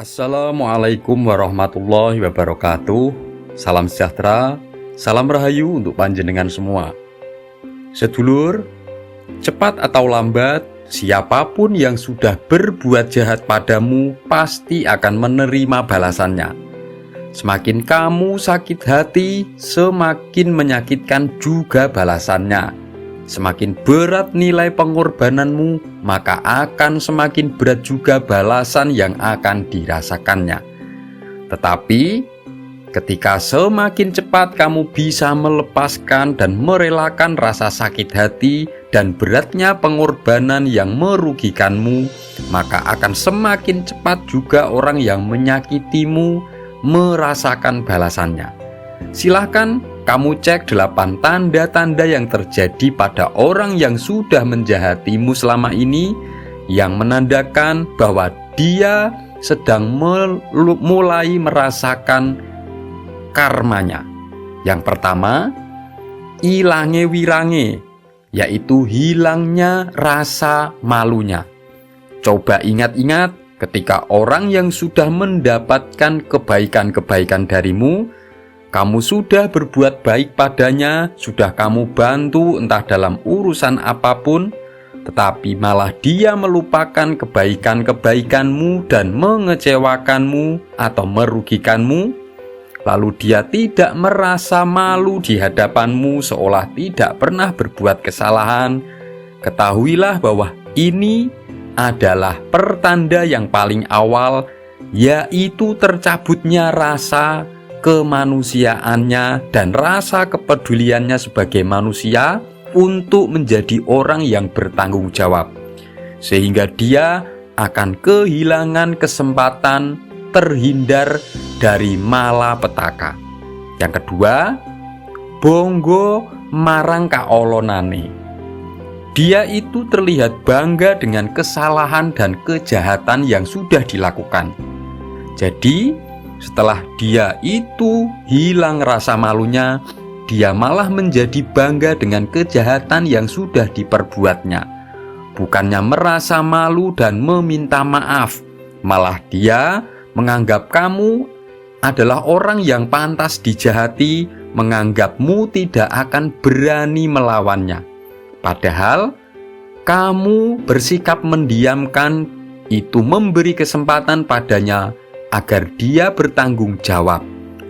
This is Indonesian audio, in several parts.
Assalamualaikum warahmatullahi wabarakatuh. Salam sejahtera, salam rahayu untuk panjenengan semua. Sedulur, cepat atau lambat, siapapun yang sudah berbuat jahat padamu pasti akan menerima balasannya. Semakin kamu sakit hati, semakin menyakitkan juga balasannya. Semakin berat nilai pengorbananmu, maka akan semakin berat juga balasan yang akan dirasakannya. Tetapi, ketika semakin cepat kamu bisa melepaskan dan merelakan rasa sakit hati dan beratnya pengorbanan yang merugikanmu, maka akan semakin cepat juga orang yang menyakitimu merasakan balasannya. Silahkan kamu cek 8 tanda-tanda yang terjadi pada orang yang sudah menjahatimu selama ini, yang menandakan bahwa dia sedang mulai merasakan karmanya. Yang pertama, ilange wirange, yaitu hilangnya rasa malunya. Coba ingat-ingat ketika orang yang sudah mendapatkan kebaikan-kebaikan darimu, kamu sudah berbuat baik padanya, sudah kamu bantu entah dalam urusan apapun, tetapi malah dia melupakan kebaikan-kebaikanmu dan mengecewakanmu atau merugikanmu. Lalu dia tidak merasa malu di hadapanmu seolah tidak pernah berbuat kesalahan. Ketahuilah bahwa ini adalah pertanda yang paling awal, yaitu tercabutnya rasa kemanusiaannya dan rasa kepeduliannya sebagai manusia untuk menjadi orang yang bertanggung jawab, sehingga dia akan kehilangan kesempatan terhindar dari malapetaka. Yang kedua, bonggo marang kaolonane. Dia itu terlihat bangga dengan kesalahan dan kejahatan yang sudah dilakukan. Jadi setelah dia itu hilang rasa malunya, dia malah menjadi bangga dengan kejahatan yang sudah diperbuatnya. Bukannya merasa malu dan meminta maaf, malah dia menganggap kamu adalah orang yang pantas dijahati, menganggapmu tidak akan berani melawannya. Padahal kamu bersikap mendiamkan, itu memberi kesempatan padanya agar dia bertanggung jawab.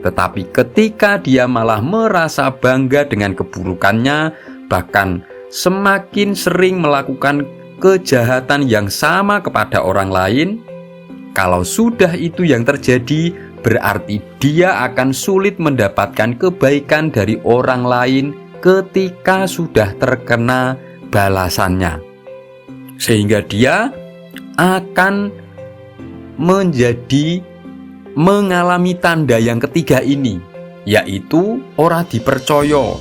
Tetapi ketika dia malah merasa bangga dengan keburukannya, bahkan semakin sering melakukan kejahatan yang sama kepada orang lain, kalau sudah itu yang terjadi, berarti dia akan sulit mendapatkan kebaikan dari orang lain ketika sudah terkena balasannya. Sehingga dia akan mengalami tanda yang ketiga ini, yaitu ora dipercaya.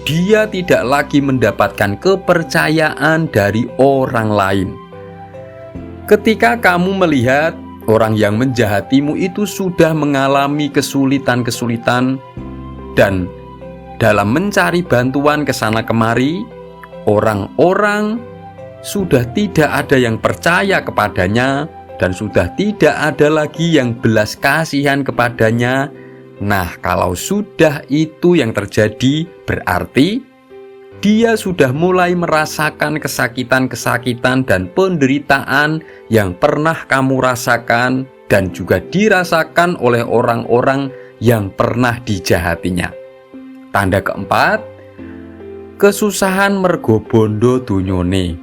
Dia tidak lagi mendapatkan kepercayaan dari orang lain. Ketika kamu melihat orang yang menjahatimu itu sudah mengalami kesulitan-kesulitan dan dalam mencari bantuan ke sana kemari, orang-orang sudah tidak ada yang percaya kepadanya dan sudah tidak ada lagi yang belas kasihan kepadanya. Nah, kalau sudah itu yang terjadi, berarti dia sudah mulai merasakan kesakitan-kesakitan dan penderitaan yang pernah kamu rasakan dan juga dirasakan oleh orang-orang yang pernah dijahatinya. Tanda keempat, kesusahan mergo bondo donyone.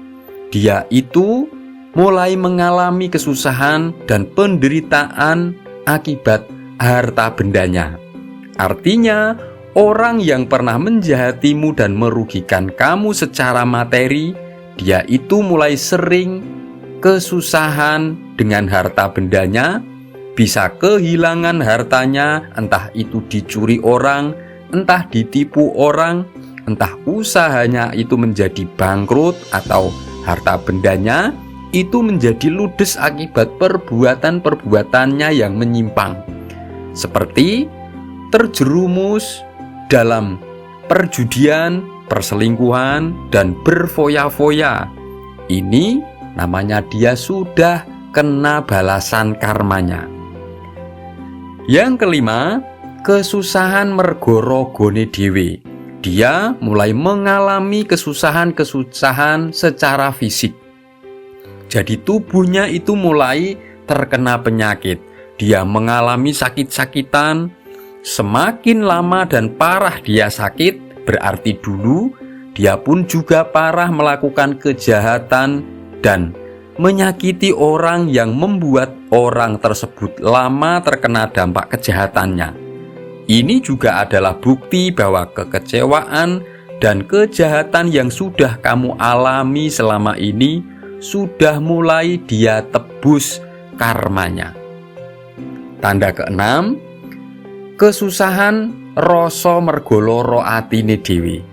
Dia itu mulai mengalami kesusahan dan penderitaan akibat harta bendanya. Artinya, orang yang pernah menjahatimu dan merugikan kamu secara materi, dia itu mulai sering kesusahan dengan harta bendanya, bisa kehilangan hartanya, entah itu dicuri orang, entah ditipu orang, entah usahanya itu menjadi bangkrut atau harta bendanya itu menjadi ludes akibat perbuatan-perbuatannya yang menyimpang, seperti terjerumus dalam perjudian, perselingkuhan, dan berfoya-foya. Ini namanya dia sudah kena balasan karmanya. Yang kelima, kesusahan mergo ragane dhewe. Dia mulai mengalami kesusahan-kesusahan secara fisik. Jadi tubuhnya itu mulai terkena penyakit. Dia mengalami sakit-sakitan. Semakin lama dan parah dia sakit, berarti dulu dia pun juga parah melakukan kejahatan dan menyakiti orang yang membuat orang tersebut lama terkena dampak kejahatannya. Ini juga adalah bukti bahwa kekecewaan dan kejahatan yang sudah kamu alami selama ini sudah mulai dia tebus karmanya. Tanda keenam, kesusahan rasa mergo lara atine dhewe.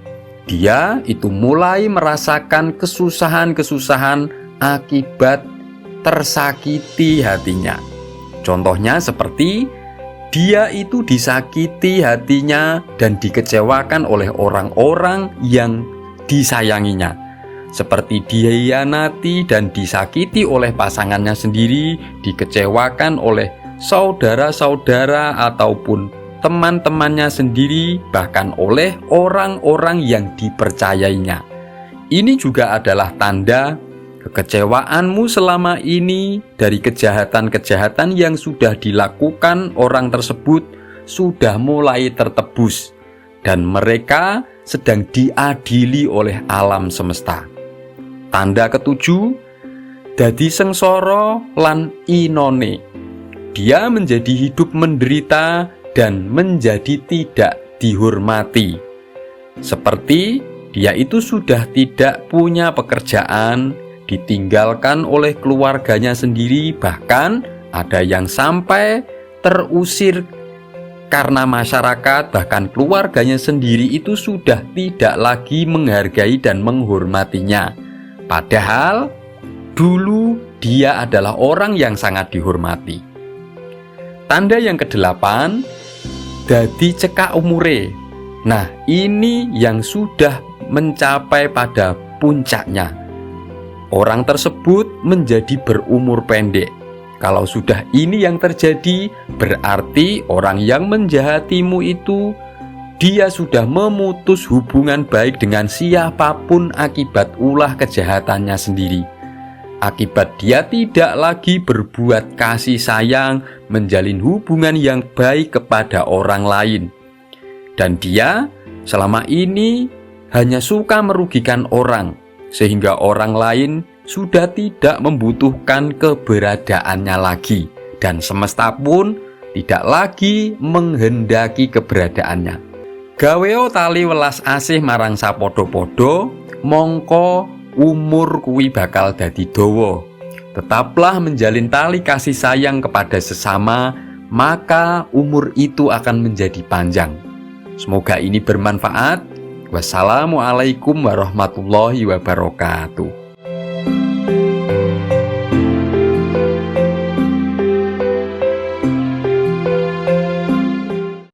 Dia itu mulai merasakan kesusahan-kesusahan akibat tersakiti hatinya. Contohnya seperti dia itu disakiti hatinya dan dikecewakan oleh orang-orang yang disayanginya. Seperti dihianati dan disakiti oleh pasangannya sendiri, dikecewakan oleh saudara-saudara ataupun teman-temannya sendiri, bahkan oleh orang-orang yang dipercayainya. Ini juga adalah tanda kekecewaanmu selama ini dari kejahatan-kejahatan yang sudah dilakukan orang tersebut sudah mulai tertebus dan mereka sedang diadili oleh alam semesta. Tanda ketujuh, dadi sengsara lan inone. Dia menjadi hidup menderita dan menjadi tidak dihormati. Seperti dia itu sudah tidak punya pekerjaan, ditinggalkan oleh keluarganya sendiri, bahkan ada yang sampai terusir karena masyarakat, bahkan keluarganya sendiri itu sudah tidak lagi menghargai dan menghormatinya. Padahal dulu dia adalah orang yang sangat dihormati. Tanda yang kedelapan, dadi cekak umure. Nah, ini yang sudah mencapai pada puncaknya. Orang tersebut menjadi berumur pendek. Kalau sudah ini yang terjadi, berarti orang yang menjahatimu itu dia sudah memutus hubungan baik dengan siapapun akibat ulah kejahatannya sendiri. Akibat dia tidak lagi berbuat kasih sayang, menjalin hubungan yang baik kepada orang lain. Dan dia selama ini hanya suka merugikan orang, sehingga orang lain sudah tidak membutuhkan keberadaannya lagi, dan semesta pun tidak lagi menghendaki keberadaannya. Gaweo tali welas asih marang sapodo-podo, mongko umur kuwi bakal dadi dawa. Tetaplah menjalin tali kasih sayang kepada sesama, maka umur itu akan menjadi panjang. Semoga ini bermanfaat. Wassalamualaikum warahmatullahi wabarakatuh.